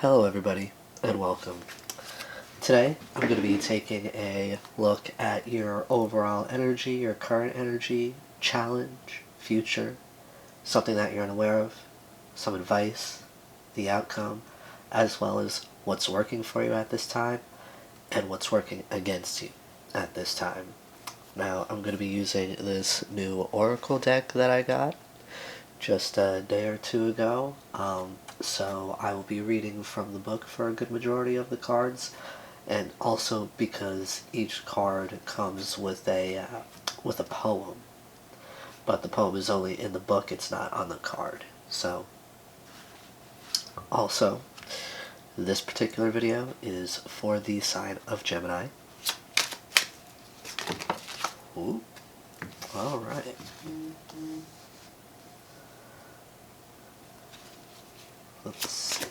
Hello everybody, and welcome. Today, I'm going to be taking a look at your overall energy, your current energy, challenge, future, something that you're unaware of, some advice, the outcome, as well as what's working for you at this time, and what's working against you at this time. Now, I'm going to be using this new Oracle deck that I got just a day or two ago. So I will be reading from the book for a good majority of the cards, and also because each card comes with a poem, but the poem is only in the book; it's not on the card. So, also, this particular video is for the sign of Gemini. Ooh, all right. Let's see.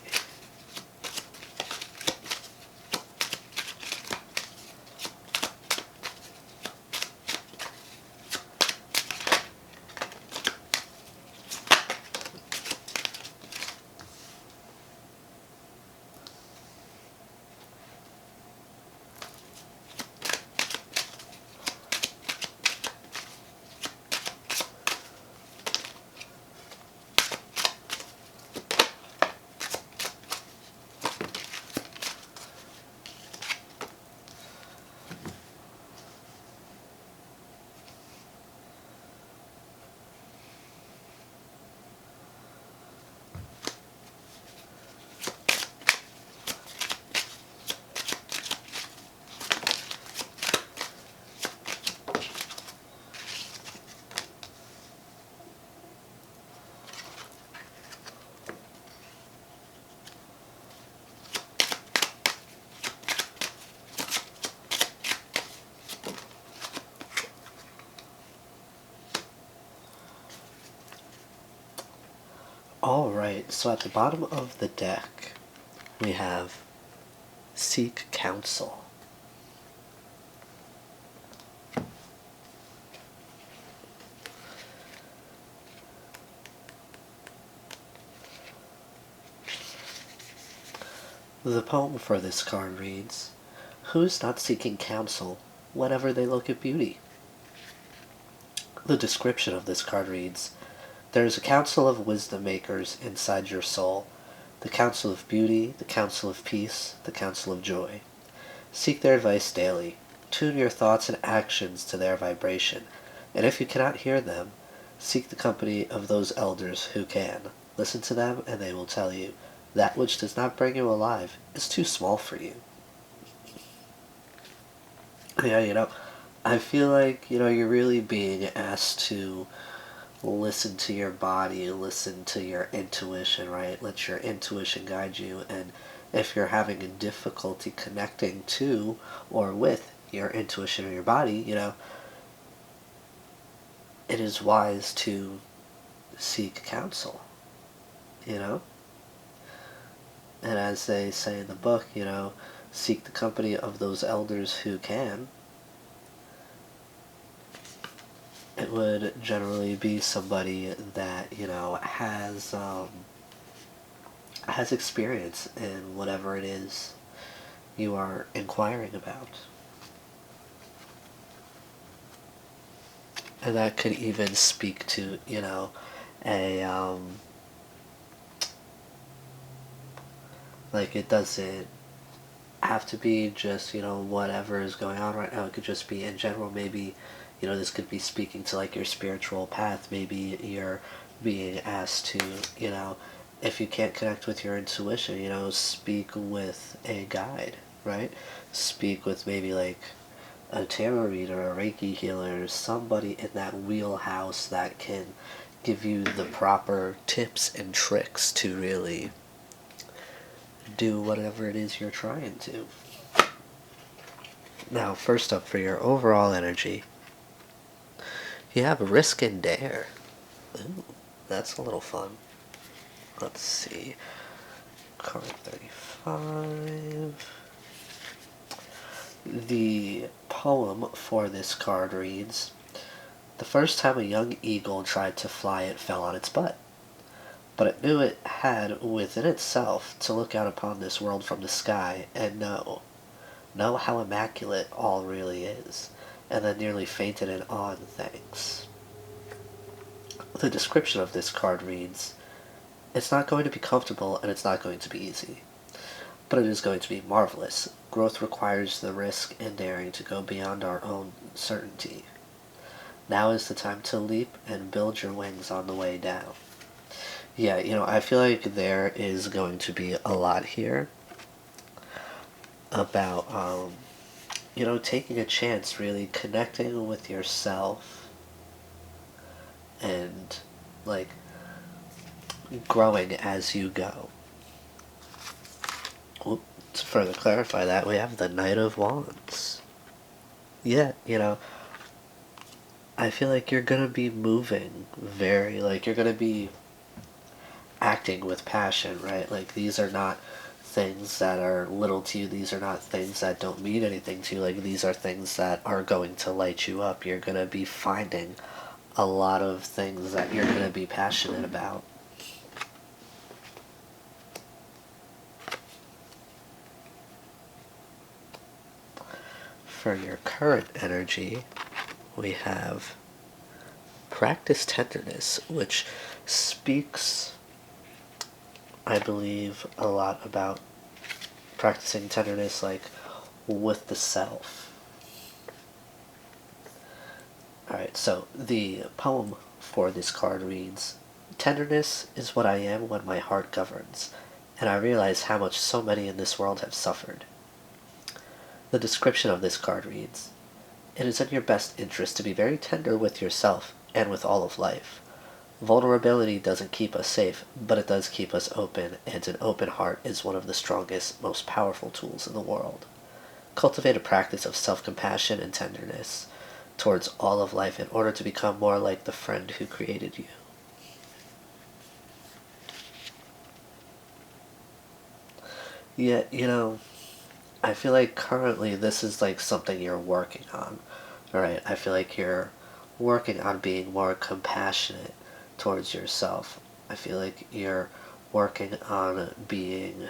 Alright, so at the bottom of the deck, we have Seek Counsel. The poem for this card reads, "Who's not seeking counsel whenever they look at beauty?" The description of this card reads, "There is a council of wisdom makers inside your soul, the council of beauty, the council of peace, the council of joy. Seek their advice daily. Tune your thoughts and actions to their vibration, and if you cannot hear them, seek the company of those elders who can. Listen to them, and they will tell you, that which does not bring you alive is too small for you." Yeah, I feel like, you're really being asked to listen to your body, listen to your intuition, right? Let your intuition guide you. And if you're having a difficulty connecting to or with your intuition or your body, it is wise to seek counsel, you know? And as they say in the book, seek the company of those elders who can. It would generally be somebody that, has experience in whatever it is you are inquiring about. And that could even speak to, a, like, it doesn't have to be just, whatever is going on right now. It could just be in general. Maybe, this could be speaking to, like, your spiritual path. Maybe you're being asked to, if you can't connect with your intuition, speak with a guide, right? Speak with maybe, like, a tarot reader, a Reiki healer, somebody in that wheelhouse that can give you the proper tips and tricks to really do whatever it is you're trying to. Now, first up, for your overall energy, you have Risk and Dare. Ooh, that's a little fun. Let's see. Card 35. The poem for this card reads, "The first time a young eagle tried to fly, it fell on its butt. but it knew it had within itself to look out upon this world from the sky and know how immaculate all really is, and then nearly fainted in awe and thanks. The description of this card reads, "It's not going to be comfortable and it's not going to be easy, but it is going to be marvelous. Growth requires the risk and daring to go beyond our own certainty. Now is the time to leap and build your wings on the way down." Yeah, I feel like there is going to be a lot here about, taking a chance, really connecting with yourself and, like, growing as you go. Well, to further clarify that, we have the Knight of Wands. Yeah, I feel like you're gonna be moving very, like, you're gonna be acting with passion, right? Like, these are not things that are little to you. These are not things that don't mean anything to you. Like, these are things that are going to light you up. You're gonna be finding a lot of things that you're gonna be passionate about. For your current energy, we have practice tenderness, which speaks, I believe, a lot about practicing tenderness, like, with the self. Alright, so the poem for this card reads, "Tenderness is what I am when my heart governs, and I realize how much so many in this world have suffered." The description of this card reads, "It is in your best interest to be very tender with yourself and with all of life. Vulnerability doesn't keep us safe, but it does keep us open, and an open heart is one of the strongest, most powerful tools in the world. Cultivate a practice of self-compassion and tenderness towards all of life in order to become more like the friend who created you." Yeah, I feel like currently this is like something you're working on. Alright, I feel like you're working on being more compassionate towards yourself. I feel like you're working on being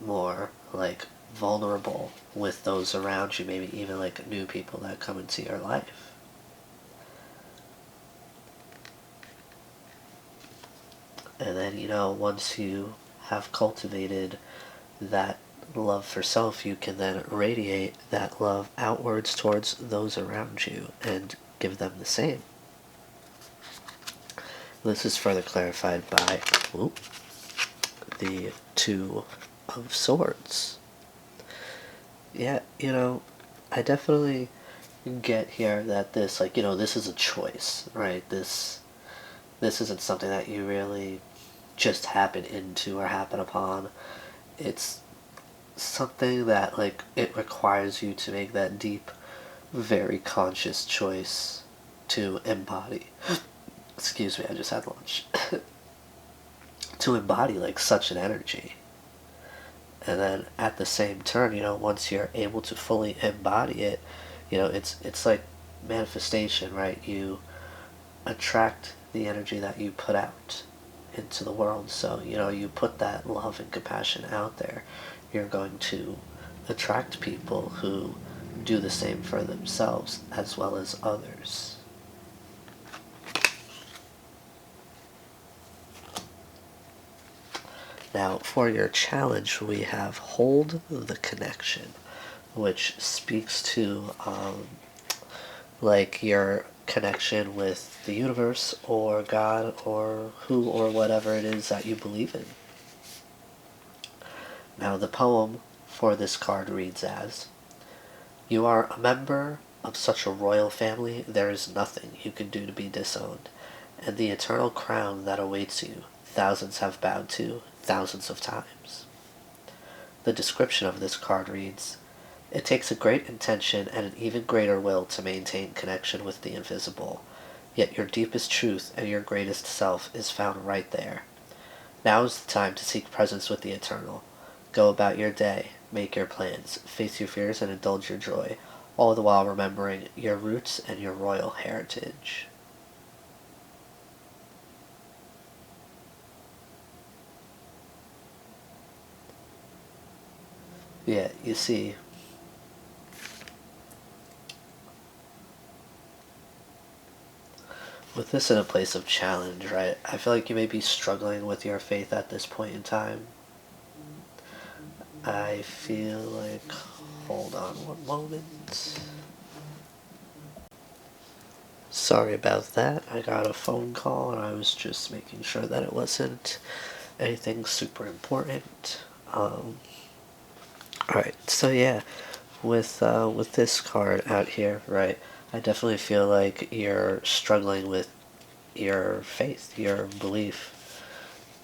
more, like, vulnerable with those around you, maybe even like new people that come into your life. And then, once you have cultivated that love for self, you can then radiate that love outwards towards those around you and give them the same. This is further clarified by the Two of Swords. Yeah, I definitely get here that this, like, this is a choice, right? This isn't something that you really just happen into or happen upon. It's something that, like, it requires you to make that deep, very conscious choice to embody. Excuse me, I just had lunch. To embody, like, such an energy. And then at the same turn, once you're able to fully embody it, it's like manifestation, right? You attract the energy that you put out into the world. So, you put that love and compassion out there, you're going to attract people who do the same for themselves as well as others. Now, for your challenge, we have Hold the Connection, which speaks to, like, your connection with the universe or God or who or whatever it is that you believe in. Now, the poem for this card reads as, "You are a member of such a royal family, there is nothing you can do to be disowned, and the eternal crown that awaits you, thousands have bowed to, thousands of times." The description of this card reads, "It takes a great intention and an even greater will to maintain connection with the invisible, yet your deepest truth and your greatest self is found right there. Now is the time to seek presence with the eternal. Go about your day, make your plans, face your fears and indulge your joy, all the while remembering your roots and your royal heritage." Yeah, you see, with this in a place of challenge, right? I feel like you may be struggling with your faith at this point in time. I feel like, hold on one moment. Sorry about that. I got a phone call and I was just making sure that it wasn't anything super important. Alright, so yeah, with this card out here, right, I definitely feel like you're struggling with your faith, your belief,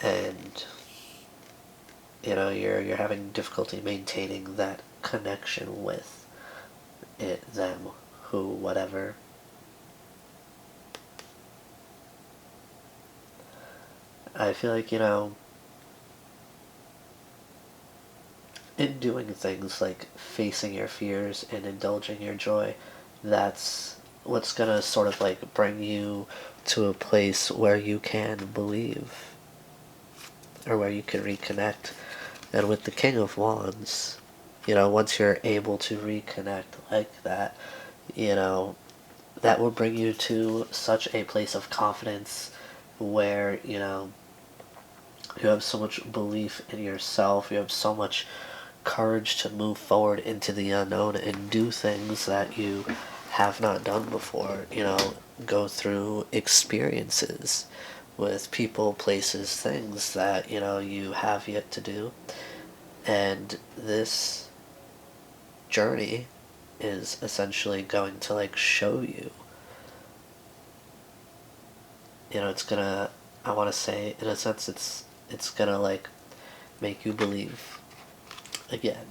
and you're having difficulty maintaining that connection with it, them, who, whatever. I feel like, in doing things like facing your fears and indulging your joy, that's what's gonna sort of like bring you to a place where you can believe, or where you can reconnect. And with the King of Wands, once you're able to reconnect like that, you know, that will bring you to such a place of confidence where, you have so much belief in yourself, you have so much courage to move forward into the unknown and do things that you have not done before, go through experiences with people, places, things that, you have yet to do. And this journey is essentially going to like show you, it's gonna, I want to say, in a sense, it's gonna like make you believe again,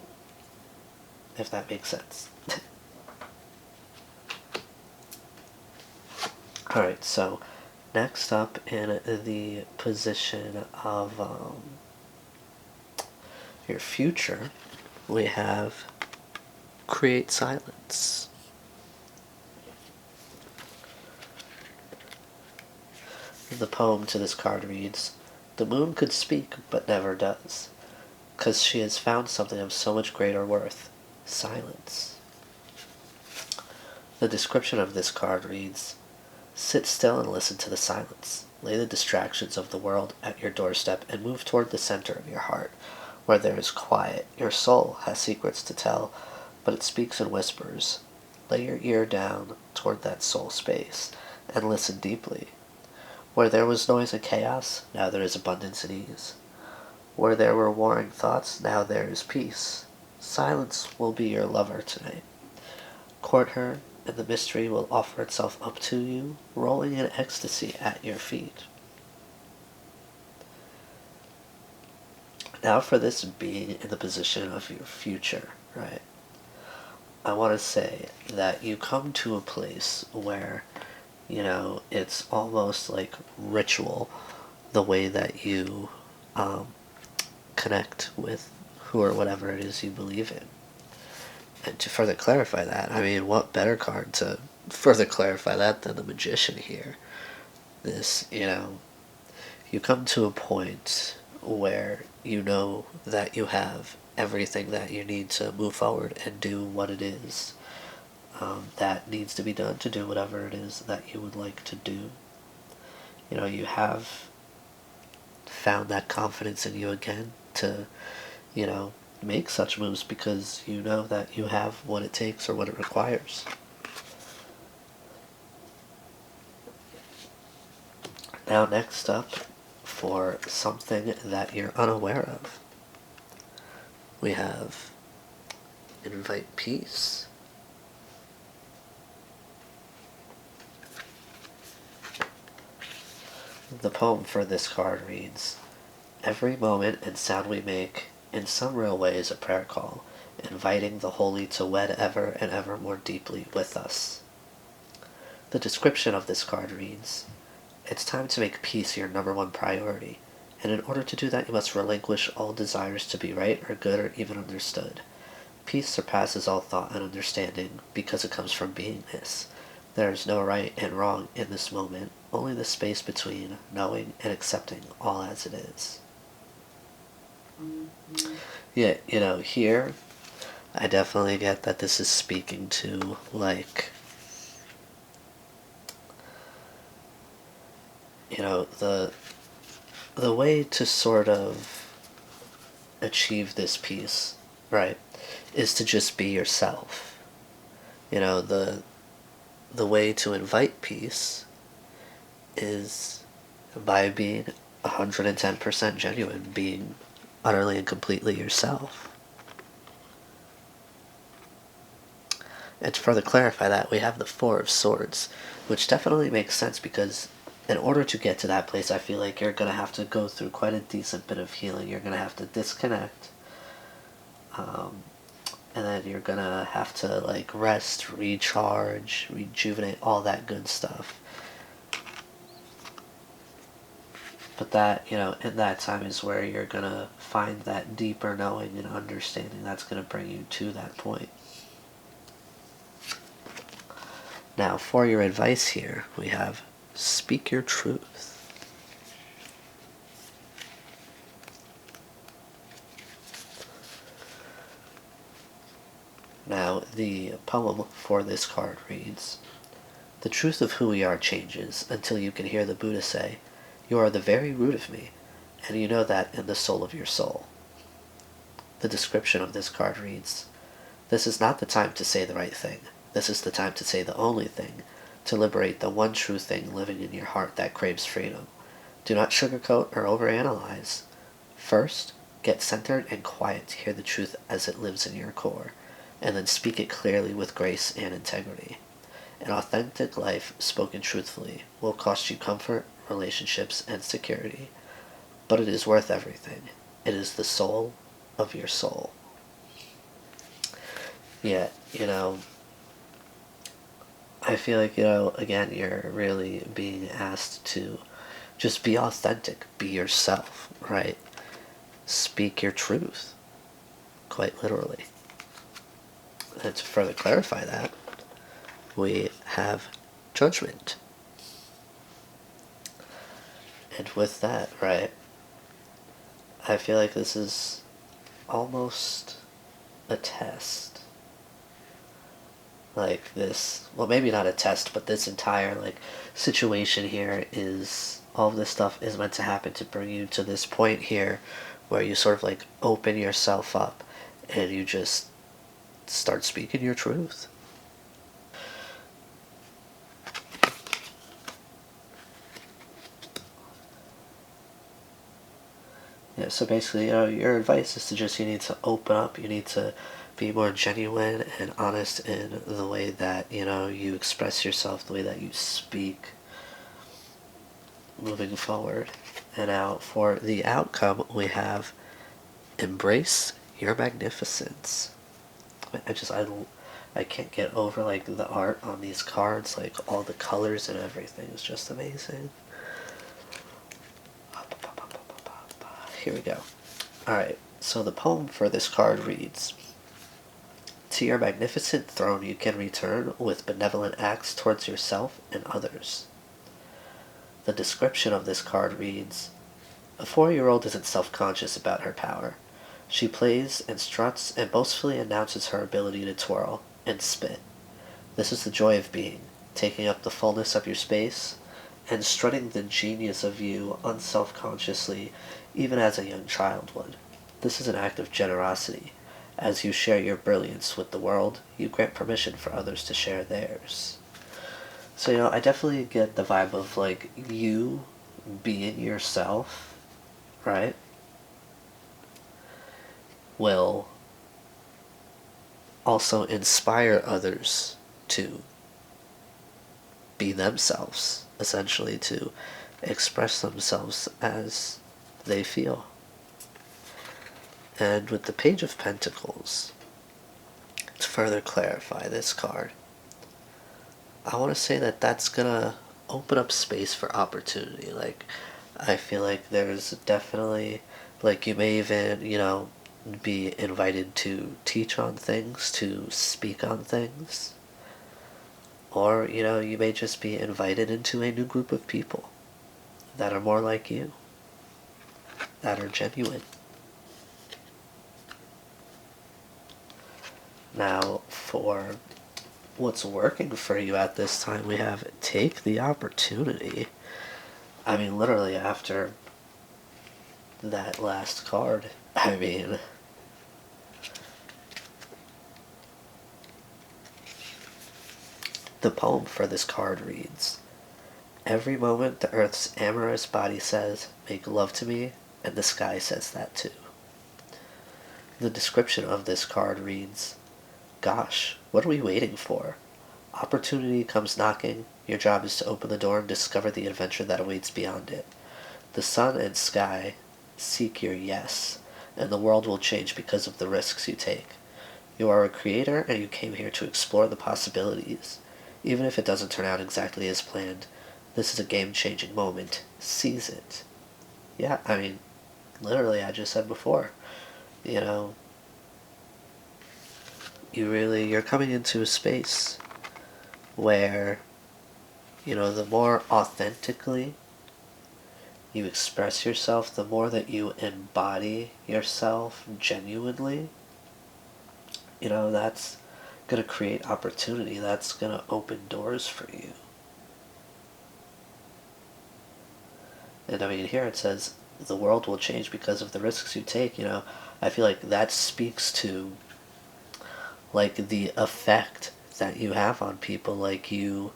if that makes sense. Alright, so next up in the position of your future, we have create silence. The poem to this card reads, "The moon could speak, but never does, 'cause she has found something of so much greater worth, silence." The description of this card reads, "Sit still and listen to the silence. Lay the distractions of the world at your doorstep and move toward the center of your heart, where there is quiet. Your soul has secrets to tell, but it speaks in whispers. Lay your ear down toward that soul space and listen deeply. Where there was noise and chaos, now there is abundance and ease. Where there were warring thoughts, now there is peace. Silence will be your lover tonight. Court her, and the mystery will offer itself up to you, rolling in ecstasy at your feet." Now for this being in the position of your future, right? I want to say that you come to a place where, it's almost like ritual, the way that you connect with who or whatever it is you believe in. And to further clarify that, I mean, what better card to further clarify that than the Magician here? This, you come to a point where you know that you have everything that you need to move forward and do what it is that needs to be done to do whatever it is that you would like to do. You have found that confidence in you again to, make such moves because you know that you have what it takes or what it requires. Now next up, for something that you're unaware of, we have invite peace. The poem for this card reads, "Every moment and sound we make, in some real way is a prayer call, inviting the holy to wed ever and ever more deeply with us." The description of this card reads, "It's time to make peace your number one priority, and in order to do that you must relinquish all desires to be right or good or even understood. Peace surpasses all thought and understanding because it comes from beingness. There is no right and wrong in this moment, only the space between knowing and accepting all as it is." Yeah, here, I definitely get that this is speaking to, like, the way to sort of achieve this peace, right, is to just be yourself. The way to invite peace is by being 110% genuine, being utterly and completely yourself. And to further clarify that, we have the Four of Swords, which definitely makes sense because in order to get to that place, I feel like you're going to have to go through quite a decent bit of healing. You're going to have to disconnect, um, and then you're going to have to, like, rest, recharge, rejuvenate, all that good stuff. But that, in that time is where you're going to find that deeper knowing and understanding that's going to bring you to that point. Now, for your advice here, we have speak your truth. Now, the poem for this card reads, "The truth of who we are changes until you can hear the Buddha say, 'You are the very root of me, and you know that in the soul of your soul.'" The description of this card reads, "This is not the time to say the right thing. This is the time to say the only thing, to liberate the one true thing living in your heart that craves freedom. Do not sugarcoat or overanalyze. First, get centered and quiet to hear the truth as it lives in your core, and then speak it clearly with grace and integrity. An authentic life spoken truthfully will cost you comfort, relationships, and security, but it is worth everything. It is the soul of your soul." Yeah, I feel like, again, you're really being asked to just be authentic, be yourself, right? Speak your truth, quite literally. And to further clarify that, we have judgment. And with that, right, I feel like this is almost a test. Like this, well, maybe not a test, but this entire, like, situation here is, all of this stuff is meant to happen to bring you to this point here where you sort of, like, open yourself up and you just start speaking your truth. Yeah, so basically, your advice is to just, you need to open up, you need to be more genuine and honest in the way that, you express yourself, the way that you speak moving forward. And now for the outcome, we have embrace your magnificence. I can't get over, like, the art on these cards, like all the colors and everything is just amazing. Here we go. Alright, so the poem for this card reads, "To your magnificent throne you can return with benevolent acts towards yourself and others." The description of this card reads, "A 4-year-old isn't self-conscious about her power. She plays and struts and boastfully announces her ability to twirl and spit. This is the joy of being, taking up the fullness of your space, and strutting the genius of you unself-consciously, even as a young child would. This is an act of generosity. As you share your brilliance with the world, you grant permission for others to share theirs." So, I definitely get the vibe of, like, you being yourself, right, will also inspire others to be themselves, essentially, to express themselves as they feel. And with the Page of Pentacles, to further clarify this card, I want to say that that's gonna open up space for opportunity. Like, I feel like there's definitely, like, you may even, be invited to teach on things, to speak on things. Or, you may just be invited into a new group of people that are more like you, that are genuine. Now, for what's working for you at this time, we have take the opportunity. I mean, literally after that last card, I mean, the poem for this card reads, "Every moment the earth's amorous body says, 'Make love to me,' and the sky says that too." The description of this card reads, "Gosh, what are we waiting for? Opportunity comes knocking. Your job is to open the door and discover the adventure that awaits beyond it. The sun and sky seek your yes, and the world will change because of the risks you take. You are a creator, and you came here to explore the possibilities. Even if it doesn't turn out exactly as planned, this is a game-changing moment. Seize it." Yeah, I mean, literally, I just said before, you know, you're coming into a space where, the more authentically you express yourself, the more that you embody yourself genuinely, that's going to create opportunity. That's going to open doors for you. And I mean, here it says, the world will change because of the risks you take. I feel like that speaks to, like, the effect that you have on people. Like, you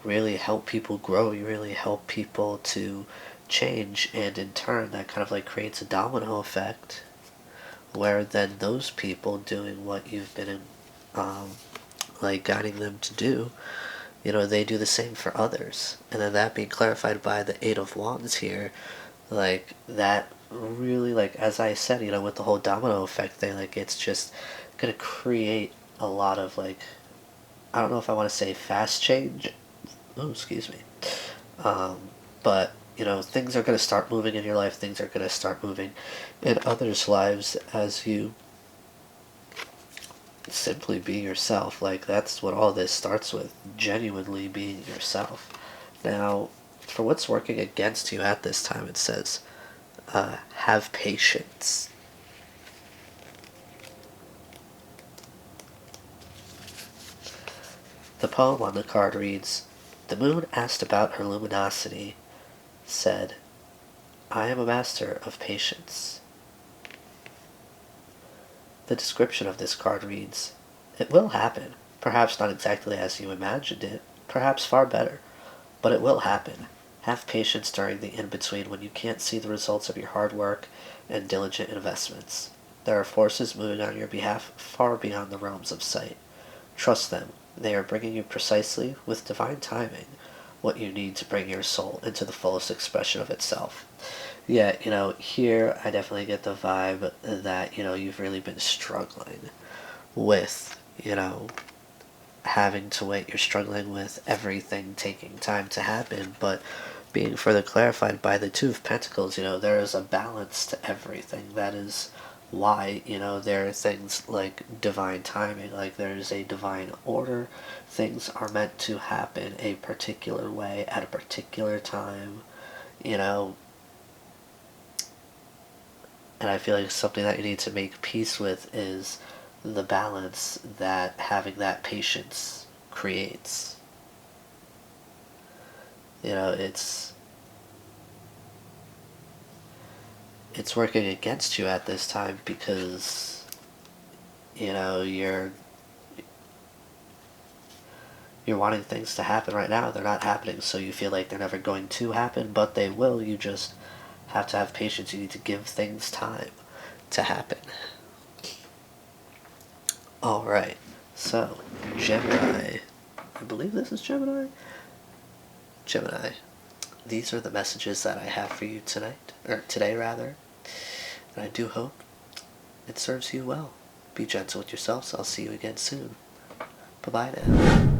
really help people grow, you really help people to change, and in turn that kind of like creates a domino effect where then those people doing what you've been um, like guiding them to do, they do the same for others. And then that being clarified by the Eight of Wands here, like that really, like as I said, with the whole domino effect thing, like it's just gonna create a lot of, like, I don't know if I want to say fast change. Oh, excuse me. Um, but, things are going to start moving in your life. Things are going to start moving in others' lives as you simply be yourself. Like, that's what all this starts with. Genuinely being yourself. Now, for what's working against you at this time, it says, have patience. The poem on the card reads, "The moon asked about her luminosity, said, 'I am a master of patience.'" The description of this card reads, "It will happen, perhaps not exactly as you imagined it, perhaps far better, but it will happen. Have patience during the in-between when you can't see the results of your hard work and diligent investments. There are forces moving on your behalf far beyond the realms of sight. Trust them. They are bringing you precisely, with divine timing, what you need to bring your soul into the fullest expression of itself." Yeah, here I definitely get the vibe that, you've really been struggling with, having to wait. You're struggling with everything taking time to happen, but being further clarified by the Two of Pentacles, there is a balance to everything. That is why, there are things like divine timing, like there's a divine order. Things are meant to happen a particular way at a particular time, and I feel like something that you need to make peace with is the balance that having that patience creates. It's working against you at this time because you're wanting things to happen right now. They're not happening, so you feel like they're never going to happen, but they will. You just have to have patience. You need to give things time to happen. Alright, so Gemini, I believe this is Gemini? Gemini, these are the messages that I have for you tonight, or today rather, and I do hope it serves you well. Be gentle with yourselves. I'll see you again soon. Bye-bye now.